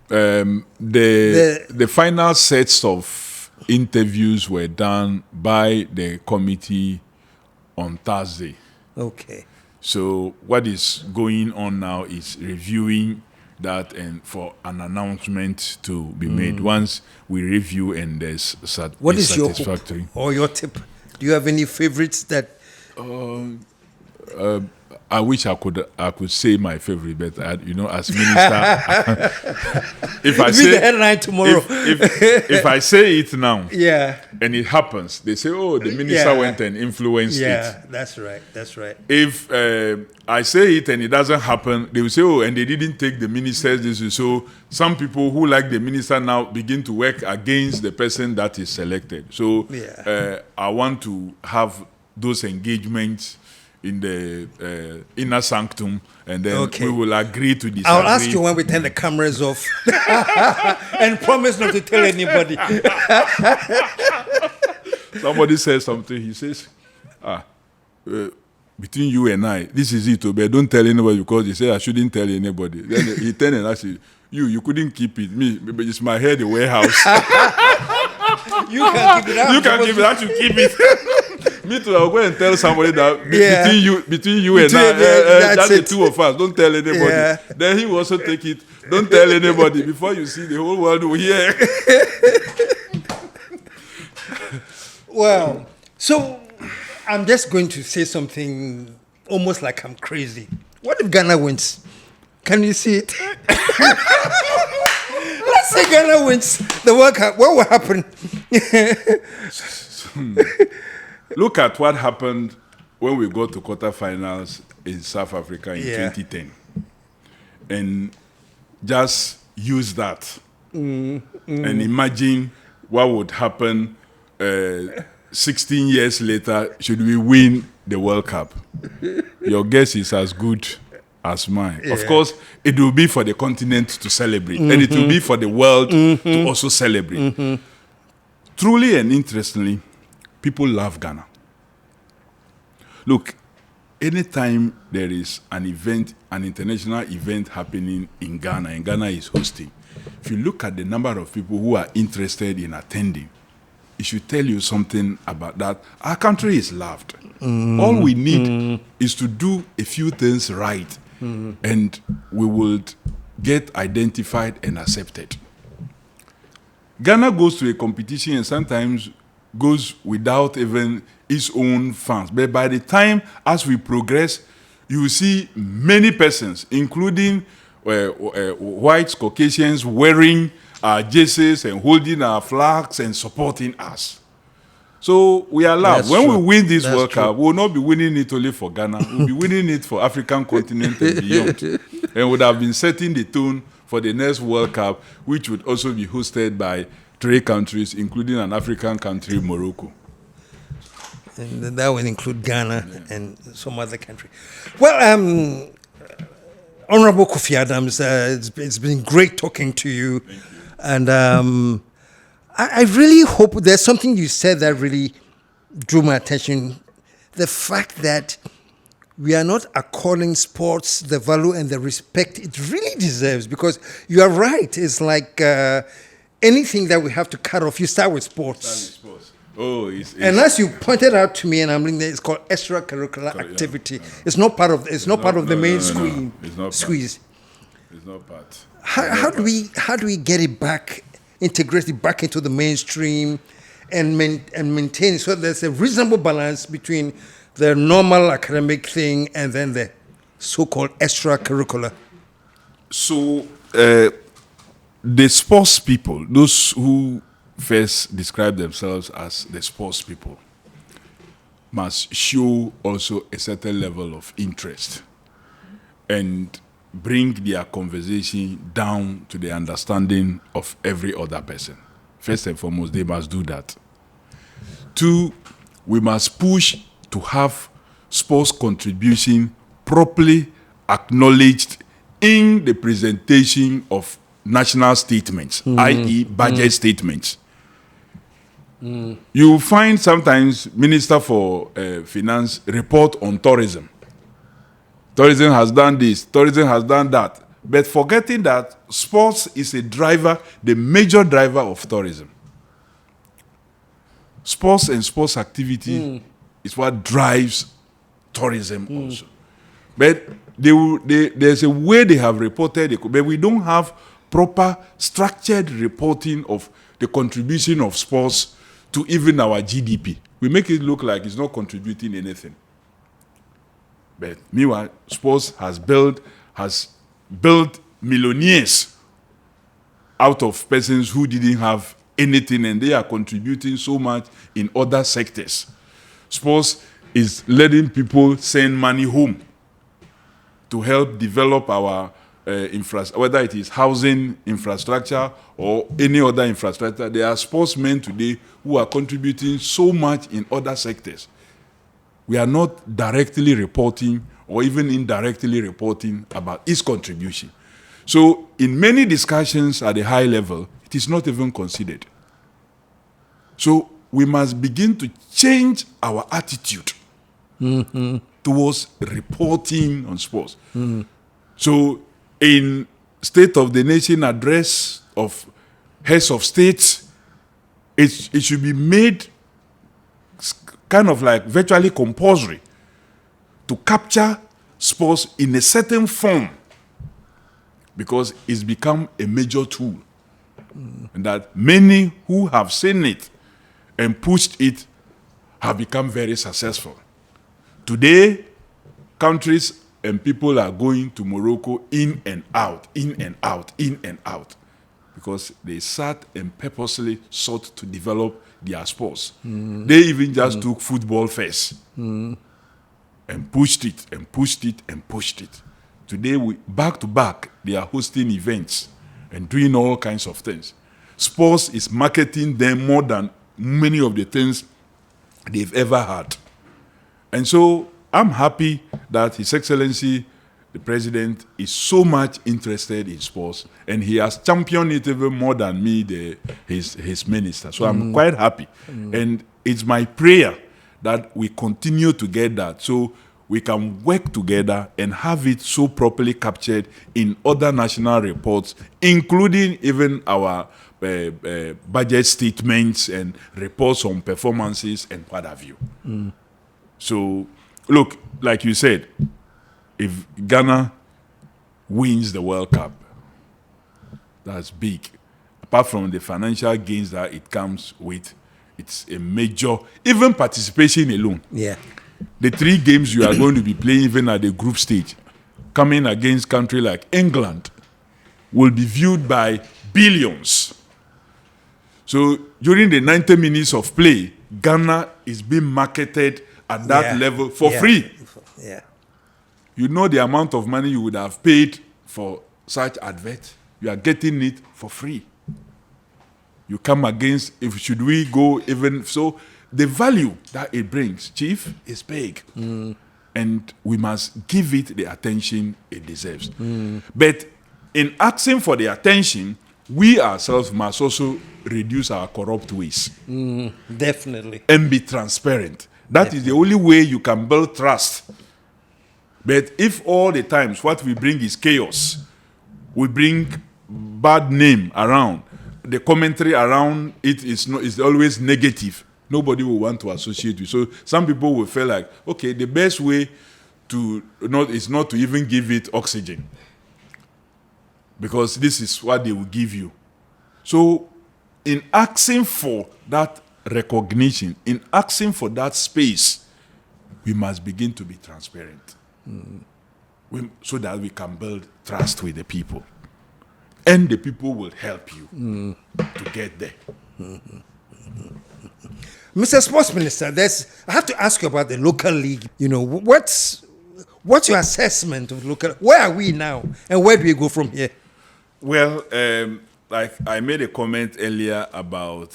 the final sets of interviews were done by the committee on Thursday.
Okay.
So what is going on now is reviewing that and for an announcement to be made. Once we review and there's
what is
satisfactory.
Your hope or your tip? Do you have any favorites that?
I wish I could say my favorite, but as minister, if I say
the headline tomorrow,
if I say it now,
and
it happens, they say, "Oh, the minister went and influenced it."
Yeah, that's right.
If I say it and it doesn't happen, they will say, "Oh, and they didn't take the minister's decision." So some people who like the minister now begin to work against the person that is selected. So I want to have those engagements in the inner sanctum, and then we will agree to disagree.
I'll ask you when we turn the cameras off, and promise not to tell anybody.
Somebody says something. He says, between you and I, this is it, but don't tell anybody, because he said I shouldn't tell anybody. Then he turned and asked you couldn't keep it. Me, but it's my head, the warehouse.
You can keep it out.
You can keep it out, you keep it. Me too, I'll go and tell somebody that between you and I, that's the two of us. Don't tell anybody.
Yeah.
Then he will also take it. Don't tell anybody. Before you see, the whole world will hear.
Well, so I'm just going to say something almost like I'm crazy. What if Ghana wins? Can you see it? Let's say Ghana wins the World Cup. What will happen?
Look at what happened when we got to quarterfinals in South Africa in 2010. And just use that. And imagine what would happen 16 years later should we win the World Cup. Your guess is as good as mine. Of course, it will be for the continent to celebrate, and it will be for the world to also celebrate. Truly and interestingly, people love Ghana. Look, anytime there is an event, an international event happening in Ghana, and Ghana is hosting, if you look at the number of people who are interested in attending, it should tell you something about that. Our country is loved. All we need is to do a few things right, and we will get identified and accepted. Ghana goes to a competition and sometimes goes without even its own fans. But by the time, as we progress, you will see many persons, including whites, Caucasians, wearing our jerseys and holding our flags and supporting us. So we are loved. When we win this World Cup, we will not be winning it only for Ghana. We'll be winning it for African continent and beyond. And would have been setting the tone for the next World Cup, which would also be hosted by 3 countries, including an African country, Morocco.
And that will include Ghana and some other country. Well, Honorable Kofi Adams, it's been great talking to you.
Thank you.
And I really hope there's something you said that really drew my attention. The fact that we are not according sports the value and the respect it really deserves, because you are right. It's like anything that we have to cut off, you start with sports. And as you pointed out to me, and I'm looking at, it's called extracurricular activity. Yeah. It's not part of the main screen.
It's not
squeeze.
It's not part.
How do we get it back, integrate it back into the mainstream, and maintain so there's a reasonable balance between the normal academic thing and then the so-called extracurricular?
So the sports people, those who first describe themselves as the sports people, must show also a certain level of interest and bring their conversation down to the understanding of every other person. First and foremost, they must do that. 2, we must push to have sports contribution properly acknowledged in the presentation of national statements, i.e. budget statements. You find sometimes Minister for Finance report on tourism. Tourism has done this, tourism has done that. But forgetting that sports is a driver, the major driver of tourism. Sports and sports activity is what drives tourism also. But there's a way they have reported it, but we don't have proper structured reporting of the contribution of sports to even our GDP. We make it look like it's not contributing anything. But meanwhile, sports has built millionaires out of persons who didn't have anything, and they are contributing so much in other sectors. Sports is letting people send money home to help develop our infrastructure, whether it is housing infrastructure or any other infrastructure. There are sportsmen today who are contributing so much in other sectors. We are not directly reporting or even indirectly reporting about its contribution. So in many discussions at the high level, it is not even considered. So we must begin to change our attitude towards reporting on sports. So in State of the Nation address of heads of states, it should be made kind of like virtually compulsory to capture sports in a certain form, because it's become a major tool. And that many who have seen it and pushed it have become very successful. Today, countries and people are going to Morocco in and out, in and out, in and out, because they sat and purposely sought to develop their sports. They even just took football first and pushed it and pushed it and pushed it. Today, back to back, they are hosting events and doing all kinds of things. Sports is marketing them more than many of the things they've ever had. And so I'm happy that His Excellency, the President, is so much interested in sports, and he has championed it even more than me, his minister. So I'm quite happy. And it's my prayer that we continue to get that, so we can work together and have it so properly captured in other national reports, including even our budget statements and reports on performances and what have you. So, look, like you said, if Ghana wins the World Cup, that's big. Apart from the financial gains that it comes with, it's a major, even participation alone.
Yeah.
The 3 games you are going to be playing even at the group stage, coming against country like England, will be viewed by billions. So during the 90 minutes of play, Ghana is being marketed at that level for free.
Yeah.
You know the amount of money you would have paid for such advert. You are getting it for free. You come against, should we go even so, the value that it brings, Chief, is big. And we must give it the attention it deserves. But in asking for the attention, we ourselves must also reduce our corrupt ways.
Definitely.
And be transparent. That is the only way you can build trust. But if all the times what we bring is chaos, we bring bad name around, the commentary around it is always negative, nobody will want to associate with. So some people will feel like, okay, the best way is not to even give it oxygen, because this is what they will give you. So in asking for that recognition, in asking for that space, we must begin to be transparent. So that we can build trust with the people. And the people will help you to get there.
Mr. Sports Minister, I have to ask you about the local league. You know, what's your assessment of local? Where are we now, and where do we go from here?
Well, like I made a comment earlier about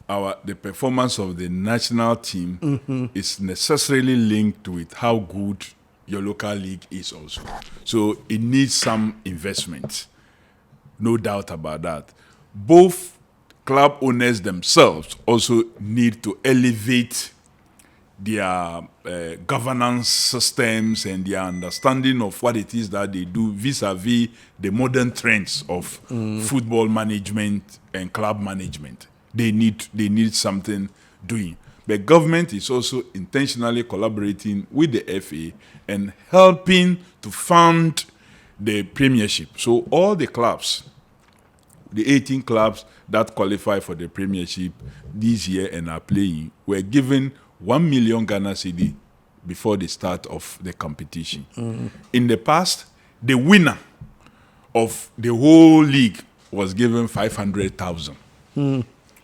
the performance of the national team is necessarily linked with how good your local league is also. So it needs some investment. No doubt about that. Both club owners themselves also need to elevate their governance systems and their understanding of what it is that they do vis-a-vis the modern trends of football management and club management. They need something doing. But government is also intentionally collaborating with the FA and helping to fund the Premiership. So all the clubs, the 18 clubs that qualify for the Premiership this year and are playing, were given 1 million Ghana cedi before the start of the competition. In the past, the winner of the whole league was given 500,000.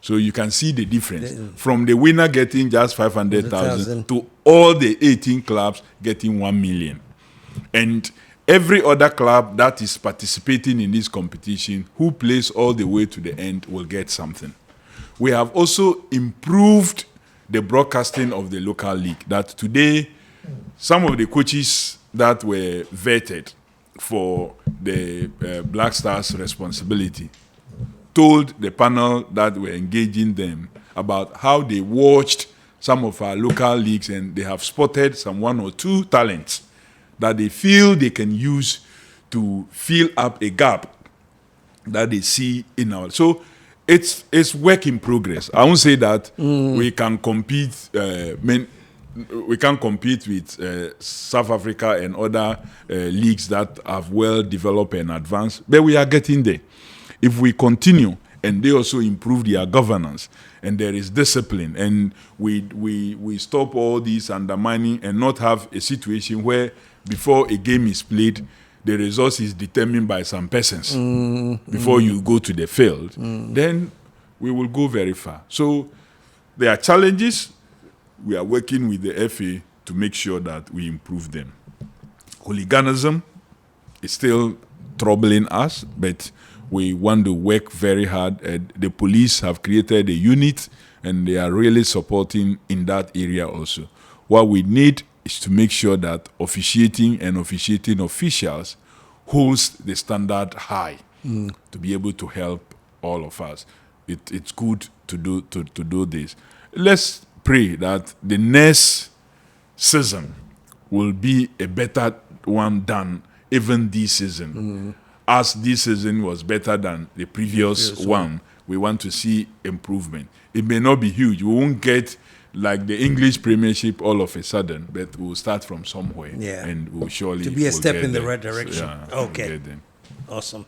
So you can see the difference from the winner getting just 500,000 to all the 18 clubs getting 1 million. And every other club that is participating in this competition, who plays all the way to the end, will get something. We have also improved the broadcasting of the local league, that today some of the coaches that were vetted for the Black Stars responsibility told the panel that were engaging them about how they watched some of our local leagues and they have spotted some 1 or 2 talents that they feel they can use to fill up a gap that they see in our. So it's work in progress. I won't say that we can compete. We can't compete with South Africa and other leagues that have well developed and advanced, but we are getting there. If we continue and they also improve their governance and there is discipline and we stop all these undermining and not have a situation where before a game is played, the result is determined by some persons before you go to the field, then we will go very far. So there are challenges. We are working with the FA to make sure that we improve them. Hooliganism is still troubling us, but we want to work very hard. The police have created a unit, and they are really supporting in that area also. What we need is to make sure that officiating and officiating officials holds the standard high to be able to help all of us. It's good to do this. Let's pray that the next season will be a better one than even this season. As this season was better than the previous one, we want to see improvement. It may not be huge. We won't get like the English Premiership all of a sudden, but we'll start from somewhere, and we'll surely
to be a step in the
there.
right direction. Okay,
We'll
awesome.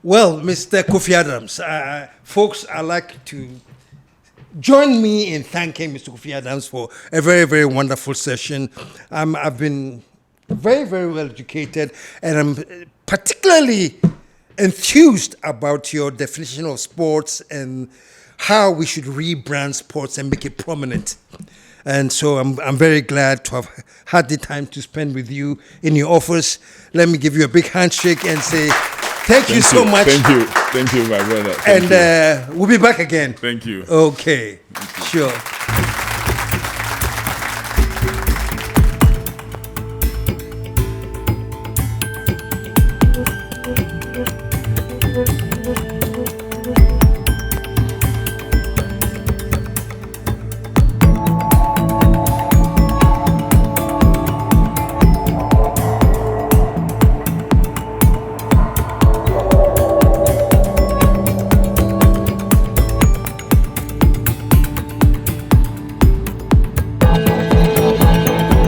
Well, Mr. Kofi Adams, folks, I'd like to join me in thanking Mr. Kofi Adams for a very, very wonderful session. I've been very, very well educated, and I'm particularly enthused about your definition of sports and how we should rebrand sports and make it prominent. And so I'm very glad to have had the time to spend with you in your office. Let me give you a big handshake and say thank you so much.
Thank you, my brother.
And we'll be back again.
Thank you.
Okay, sure.